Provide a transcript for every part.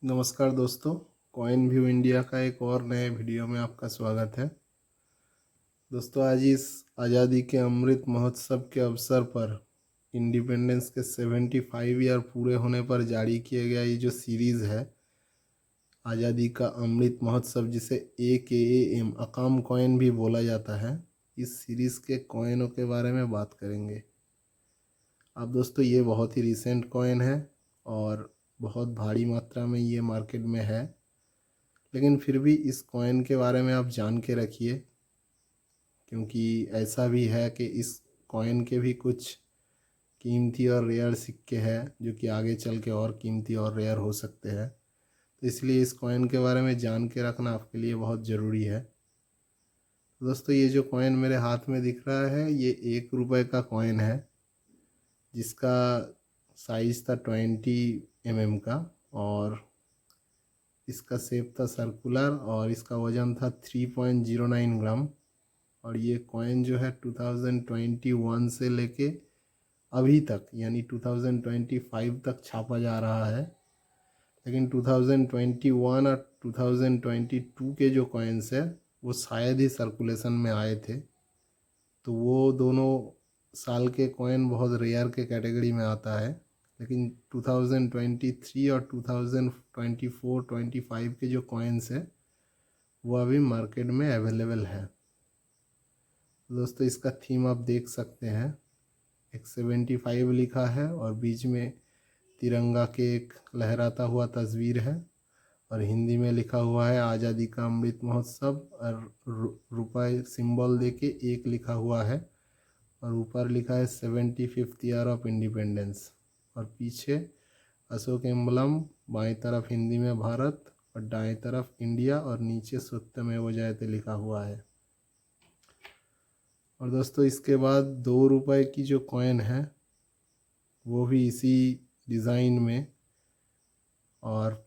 नमस्कार दोस्तों, coin view India का एक और नए वीडियो में आपका स्वागत है। दोस्तों, आज इस आज़ादी के अमृत महोत्सव के अवसर पर इंडिपेंडेंस के 75 ईयर पूरे होने पर जारी किया गया ये जो सीरीज़ है आज़ादी का अमृत महोत्सव, जिसे AKAM अकाम कॉइन भी बोला जाता है, इस सीरीज़ के कॉइनों के बारे में बात करेंगे। अब दोस्तों, ये बहुत ही रिसेंट कॉइन है और बहुत भारी मात्रा में ये मार्केट में है, लेकिन फिर भी इस कॉइन के बारे में आप जान के रखिए, क्योंकि ऐसा भी है कि इस कॉइन के भी कुछ कीमती और रेयर सिक्के हैं जो कि आगे चल के और कीमती और रेयर हो सकते हैं। तो इसलिए इस कॉइन के बारे में जान के रखना आपके लिए बहुत ज़रूरी है। तो दोस्तों, ये जो कॉइन मेरे हाथ में दिख रहा है ये 1 रुपये का कॉइन है, जिसका साइज़ था 20 mm का, और इसका शेप था सर्कुलर, और इसका वज़न था 3.09 ग्राम। और ये कॉइन जो है 2021 से लेके अभी तक यानी 2025 तक छापा जा रहा है। लेकिन 2021 और 2022 के जो कॉइन्स है वो शायद ही सर्कुलेशन में आए थे, तो वो दोनों साल के कॉइन बहुत रेयर के कैटेगरी में आता है। लेकिन 2023 और 2024-25 के जो कॉइन्स है वो अभी मार्केट में अवेलेबल है। दोस्तों, इसका थीम आप देख सकते हैं, एक 75 लिखा है और बीच में तिरंगा के एक लहराता हुआ तस्वीर है, और हिंदी में लिखा हुआ है आज़ादी का अमृत महोत्सव, और रुपये सिंबल दे के एक लिखा हुआ है, और ऊपर लिखा है 75th ईयर ऑफ इंडिपेंडेंस, और पीछे अशोक एम्बलम, बाएं तरफ हिंदी में भारत और दाएं तरफ इंडिया, और नीचे सत्यमेव जयते लिखा हुआ है। और दोस्तों, इसके बाद 2 रुपये की जो कॉइन है वो भी इसी डिज़ाइन में और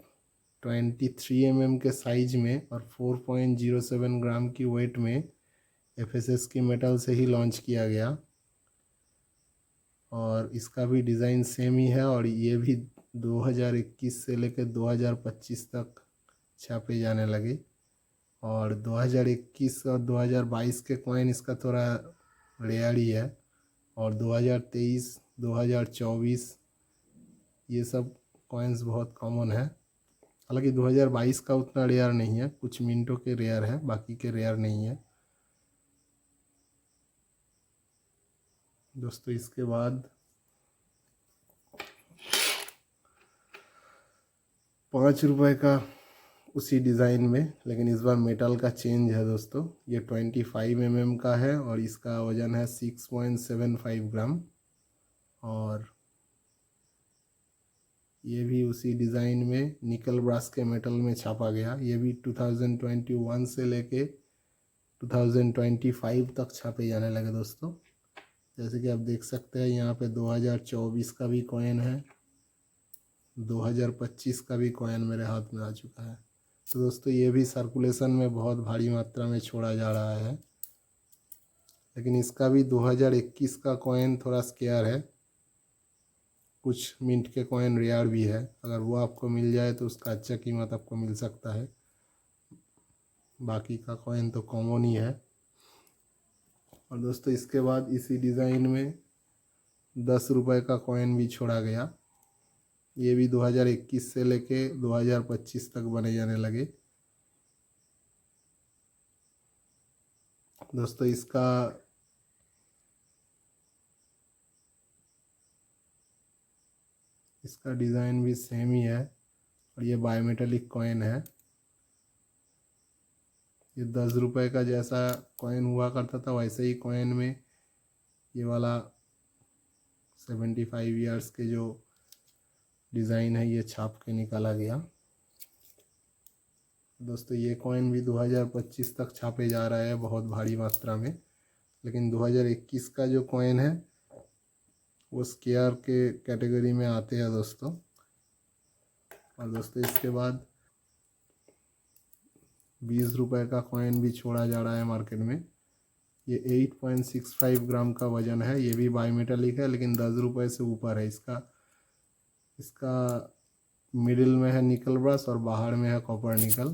23 mm के साइज में और 4.07 ग्राम की वेट में FSS की मेटल से ही लॉन्च किया गया, और इसका भी डिज़ाइन सेम ही है, और ये भी 2021 से लेकर 2025 तक छापे जाने लगे। और 2021 और 2022 के कॉइन इसका थोड़ा रेयर ही है, और 2023, 2024 ये सब कॉइन्स बहुत कॉमन है। हालांकि 2022 का उतना रेयर नहीं है, कुछ मिनटों के रेयर है, बाकी के रेयर नहीं है। दोस्तों, इसके बाद 5 रुपये का उसी डिज़ाइन में, लेकिन इस बार मेटल का चेंज है। दोस्तों, ये 25 mm का है और इसका वज़न है 6.75 ग्राम, और ये भी उसी डिज़ाइन में निकल ब्रास के मेटल में छापा गया। ये भी 2021 से लेके 2025 तक छापे जाने लगे। दोस्तों, जैसे कि आप देख सकते हैं, यहाँ पे 2024 का भी कॉइन है, 2025 का भी कॉइन मेरे हाथ में आ चुका है। तो दोस्तों, ये भी सर्कुलेशन में बहुत भारी मात्रा में छोड़ा जा रहा है, लेकिन इसका भी 2021 का कॉइन थोड़ा स्केयर है। कुछ मिंट के कॉइन रेयर भी है, अगर वो आपको मिल जाए तो उसका अच्छा कीमत आपको मिल सकता है। बाकी का कॉइन तो कॉमन ही है। और दोस्तों, इसके बाद इसी डिज़ाइन में 10 रुपये का कॉइन भी छोड़ा गया। ये भी 2021 से लेके 2025 तक बने जाने लगे। दोस्तों, इसका डिज़ाइन भी सेम ही है, और ये बायोमेटेलिक कॉइन है। ये 10 रुपये का जैसा कॉइन हुआ करता था वैसे ही कॉइन में ये वाला 75 ईयर्स के जो डिज़ाइन है ये छाप के निकाला गया। दोस्तों, ये कॉइन भी 2025 तक छापे जा रहा है बहुत भारी मात्रा में, लेकिन 2021 का जो कॉइन है वो स्केयर के कैटेगरी में आते हैं दोस्तों। और दोस्तों, इसके बाद 20 रुपये का कॉइन भी छोड़ा जा रहा है मार्केट में। ये 8.65 ग्राम का वज़न है, ये भी बायोमेटालिक है, लेकिन 10 रुपये से ऊपर है। इसका मिडिल में है निकल ब्रश और बाहर में है कॉपर निकल।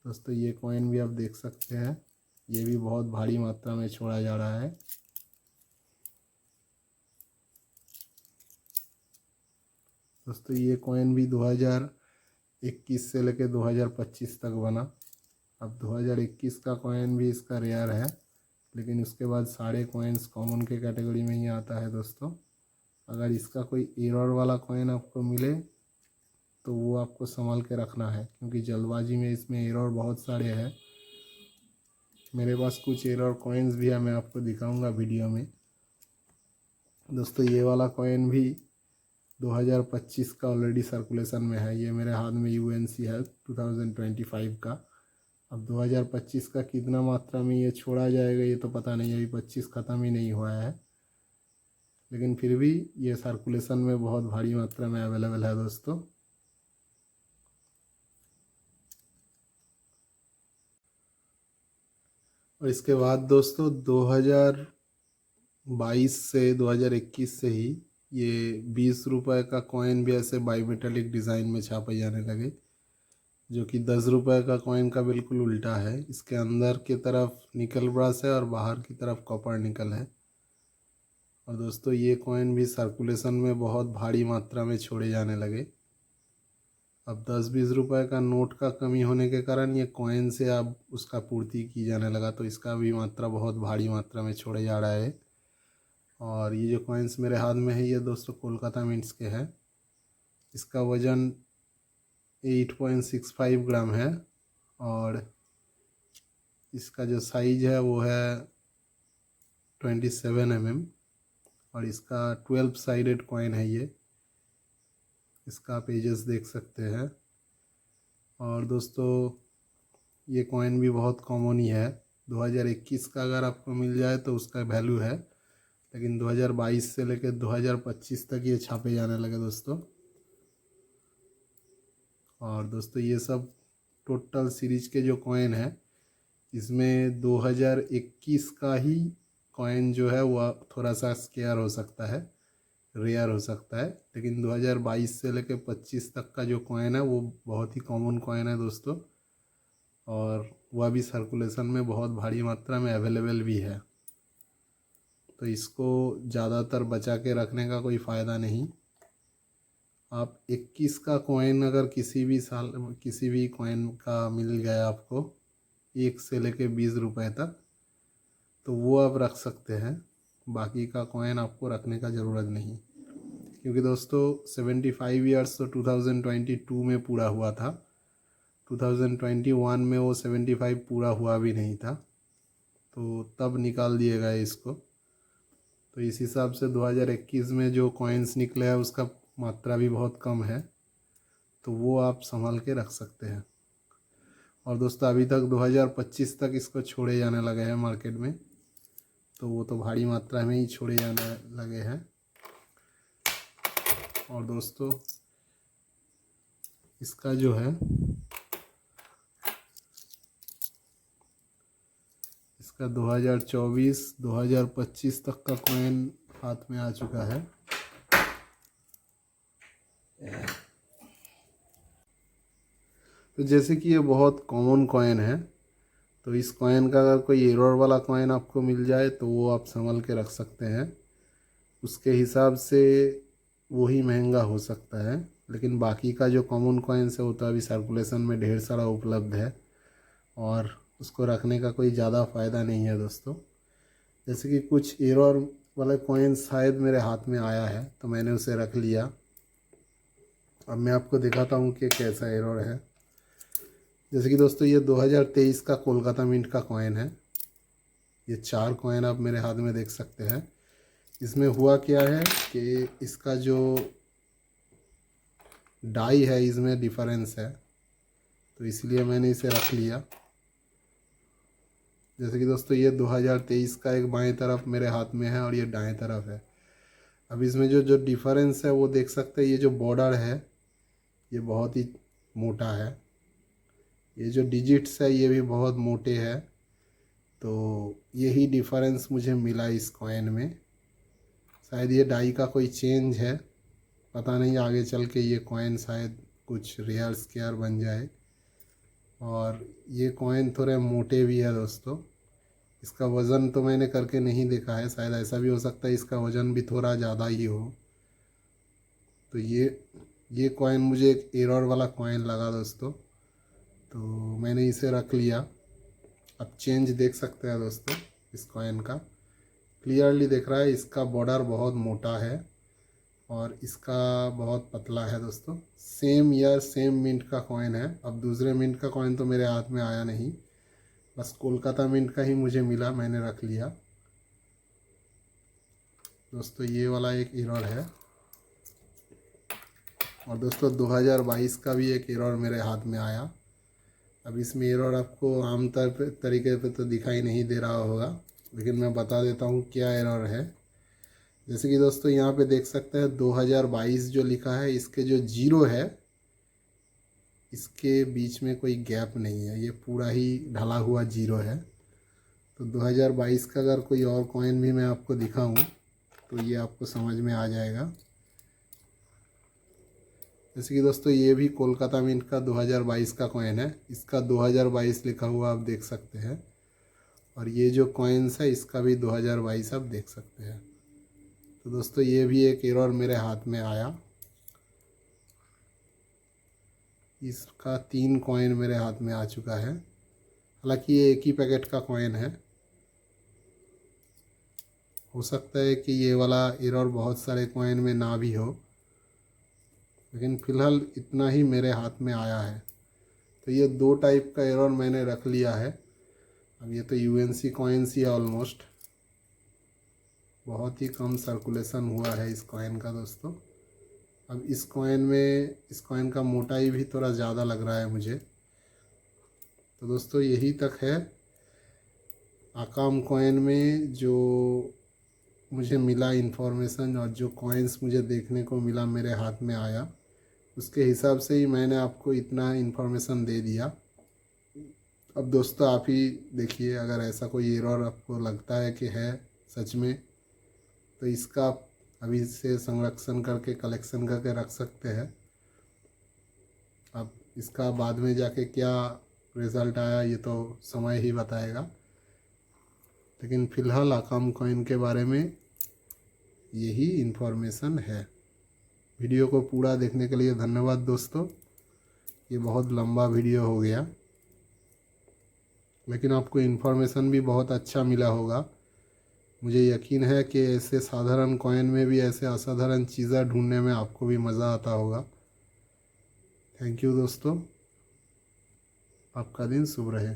दोस्तों ये कॉइन भी आप देख सकते हैं, ये भी बहुत भारी मात्रा में छोड़ा जा रहा है। दोस्तों ये कॉइन भी 2021 से लेकर 2025 तक बना। अब 2021 का कॉइन भी इसका रेयर है, लेकिन उसके बाद सारे कॉइन्स कॉमन के कैटेगरी में ही आता है। दोस्तों अगर इसका कोई एरर वाला कॉइन आपको मिले तो वो आपको संभाल के रखना है, क्योंकि जल्दबाजी में इसमें एरर बहुत सारे हैं। मेरे पास कुछ एरर कॉइन्स भी है, मैं आपको दिखाऊंगा वीडियो में। दोस्तों ये वाला कॉइन भी 2025 का ऑलरेडी सर्कुलेशन में है। ये मेरे हाथ में यूएनसी है 2025 का। अब 2025 का कितना मात्रा में ये छोड़ा जाएगा ये तो पता नहीं, अभी 25 ख़त्म ही नहीं हुआ है, लेकिन फिर भी ये सर्कुलेशन में बहुत भारी मात्रा में अवेलेबल है। दोस्तों और इसके बाद दोस्तों 2022 से 2021 से ही ये 20 रुपये का कॉइन भी ऐसे बाईमेटालिक डिज़ाइन में छापे जाने लगे, जो कि 10 रुपये का कॉइन का बिल्कुल उल्टा है। इसके अंदर की तरफ निकल ब्रश है और बाहर की तरफ कॉपर निकल है। और दोस्तों ये कॉइन भी सर्कुलेशन में बहुत भारी मात्रा में छोड़े जाने लगे। अब 10-20 रुपये का नोट का कमी होने के कारण ये कॉइन से अब उसका पूर्ति की जाने लगा, तो इसका भी मात्रा बहुत भारी मात्रा में छोड़े जा रहा है। और ये जो कॉइन्स मेरे हाथ में है ये दोस्तों कोलकाता मिंट्स के हैं। इसका वज़न 8.65 ग्राम है और इसका जो साइज़ है वो है 27 mm और इसका 12 साइडेड कॉइन है ये। इसका आप एजेस देख सकते हैं। और दोस्तों ये कॉइन भी बहुत कॉमन ही है। 2021 का अगर आपको मिल जाए तो उसका वैल्यू है, लेकिन 2022 से लेकर 2025 तक ये छापे जाने लगे दोस्तों। और दोस्तों ये सब टोटल सीरीज के जो कॉइन है इसमें 2021 का ही कॉइन जो है वह थोड़ा सा स्केयर हो सकता है, रेयर हो सकता है, लेकिन 2022 से लेकर 25 तक का जो कॉइन है वो बहुत ही कॉमन कॉइन है दोस्तों। और वह भी सर्कुलेशन में बहुत भारी मात्रा में अवेलेबल भी है, तो इसको ज़्यादातर बचा के रखने का कोई फ़ायदा नहीं। आप 21 का कॉइन अगर किसी भी साल किसी भी कॉइन का मिल गया आपको 1 से लेके 20 रुपए तक, तो वो आप रख सकते हैं। बाकी का कॉइन आपको रखने का ज़रूरत नहीं, क्योंकि दोस्तों 75 ईयर्स तो 2022 में पूरा हुआ था। 2021 में वो 75 पूरा हुआ भी नहीं था, तो तब निकाल दिए गए इसको। तो इस हिसाब से 2021 में जो कॉइन्स निकले हैं उसका मात्रा भी बहुत कम है, तो वो आप संभाल के रख सकते हैं। और दोस्तों अभी तक 2025 तक इसको छोड़े जाने लगे हैं मार्केट में, तो वो तो भारी मात्रा में ही छोड़े जाने लगे हैं। और दोस्तों इसका जो है इसका 2024 2025 तक का कॉइन हाथ में आ चुका है। तो जैसे कि ये बहुत कॉमन कॉइन है, तो इस कॉइन का अगर कोई एरर वाला कॉइन आपको मिल जाए तो वो आप संभल के रख सकते हैं। उसके हिसाब से वही महंगा हो सकता है, लेकिन बाकी का जो कॉमन कॉइन्स है वो तो अभी सर्कुलेशन में ढेर सारा उपलब्ध है और उसको रखने का कोई ज़्यादा फ़ायदा नहीं है दोस्तों। जैसे कि कुछ एरर वाला कॉइन शायद मेरे हाथ में आया है तो मैंने उसे रख लिया। अब मैं आपको दिखाता हूँ कि कैसा एरर है। जैसे कि दोस्तों ये 2023 का कोलकाता मिंट का कॉइन है। ये 4 कॉइन आप मेरे हाथ में देख सकते हैं। इसमें हुआ क्या है कि इसका जो डाई है इसमें डिफरेंस है, तो इसलिए मैंने इसे रख लिया। जैसे कि दोस्तों ये 2023 का एक बाएं तरफ मेरे हाथ में है और ये दाएं तरफ है। अब इसमें जो जो डिफरेंस है वो देख सकते हैं। ये जो बॉर्डर है ये बहुत ही मोटा है, ये जो डिजिट्स है ये भी बहुत मोटे हैं। तो यही डिफरेंस मुझे मिला इस कॉइन में। शायद ये डाई का कोई चेंज है, पता नहीं आगे चल के ये कॉइन शायद कुछ रेयर स्केयर बन जाए। और ये कॉइन थोड़े मोटे भी है दोस्तों। इसका वज़न तो मैंने करके नहीं देखा है, शायद ऐसा भी हो सकता है इसका वज़न भी थोड़ा ज़्यादा ही हो। तो ये कॉइन मुझे एक एरर वाला कॉइन लगा दोस्तों, तो मैंने इसे रख लिया। अब चेंज देख सकते हैं दोस्तों, इस कॉइन का क्लियरली दिख रहा है। इसका बॉर्डर बहुत मोटा है और इसका बहुत पतला है दोस्तों। सेम ईयर सेम मिंट का कॉइन है। अब दूसरे मिंट का कॉइन तो मेरे हाथ में आया नहीं, बस कोलकाता मिंट का ही मुझे मिला, मैंने रख लिया दोस्तों। ये वाला एक एरर है। और दोस्तों 2022 का भी एक एरर मेरे हाथ में आया। अब इसमें एरर आपको आम तरीके पे तो दिखाई नहीं दे रहा होगा, लेकिन मैं बता देता हूँ क्या एरर है। जैसे कि दोस्तों यहाँ पे देख सकते हैं 2022 जो लिखा है, इसके जो जीरो है इसके बीच में कोई गैप नहीं है, ये पूरा ही ढला हुआ जीरो है। तो 2022 का अगर कोई और कॉइन भी मैं आपको दिखाऊं तो ये आपको समझ में आ जाएगा। जैसे कि दोस्तों ये भी कोलकाता मिंट का 2022 का कॉइन है, इसका 2022 लिखा हुआ आप देख सकते हैं। और ये जो कॉइन्स है इसका भी 2022 आप देख सकते हैं। तो दोस्तों ये भी एक एरर मेरे हाथ में आया। इसका 3 कॉइन मेरे हाथ में आ चुका है। हालांकि ये एक ही पैकेट का कॉइन है, हो सकता है कि ये वाला एरर बहुत सारे कॉइन में ना भी हो, लेकिन फ़िलहाल इतना ही मेरे हाथ में आया है। तो ये 2 टाइप का एरर मैंने रख लिया है। अब ये तो यूएनसी कॉइन्स ही ऑलमोस्ट, बहुत ही कम सर्कुलेशन हुआ है इस कॉइन का दोस्तों। अब इस कॉइन का मोटाई भी थोड़ा ज़्यादा लग रहा है मुझे। तो दोस्तों यही तक है आकाम कॉइन में जो मुझे मिला इन्फॉर्मेशन, और जो कॉइन्स मुझे देखने को मिला मेरे हाथ में आया, उसके हिसाब से ही मैंने आपको इतना इन्फॉर्मेशन दे दिया। अब दोस्तों आप ही देखिए, अगर ऐसा कोई एरर आपको लगता है कि है सच में, तो इसका आप अभी से संरक्षण करके कलेक्शन करके रख सकते हैं। अब इसका बाद में जाके क्या रिज़ल्ट आया ये तो समय ही बताएगा, लेकिन फ़िलहाल आकाम कॉइन के बारे में यही इन्फॉर्मेशन है। वीडियो को पूरा देखने के लिए धन्यवाद दोस्तों। ये बहुत लंबा वीडियो हो गया, लेकिन आपको इन्फॉर्मेशन भी बहुत अच्छा मिला होगा। मुझे यकीन है कि ऐसे साधारण कॉइन में भी ऐसे असाधारण चीज़ें ढूंढने में आपको भी मज़ा आता होगा। थैंक यू दोस्तों, आपका दिन शुभ रहे।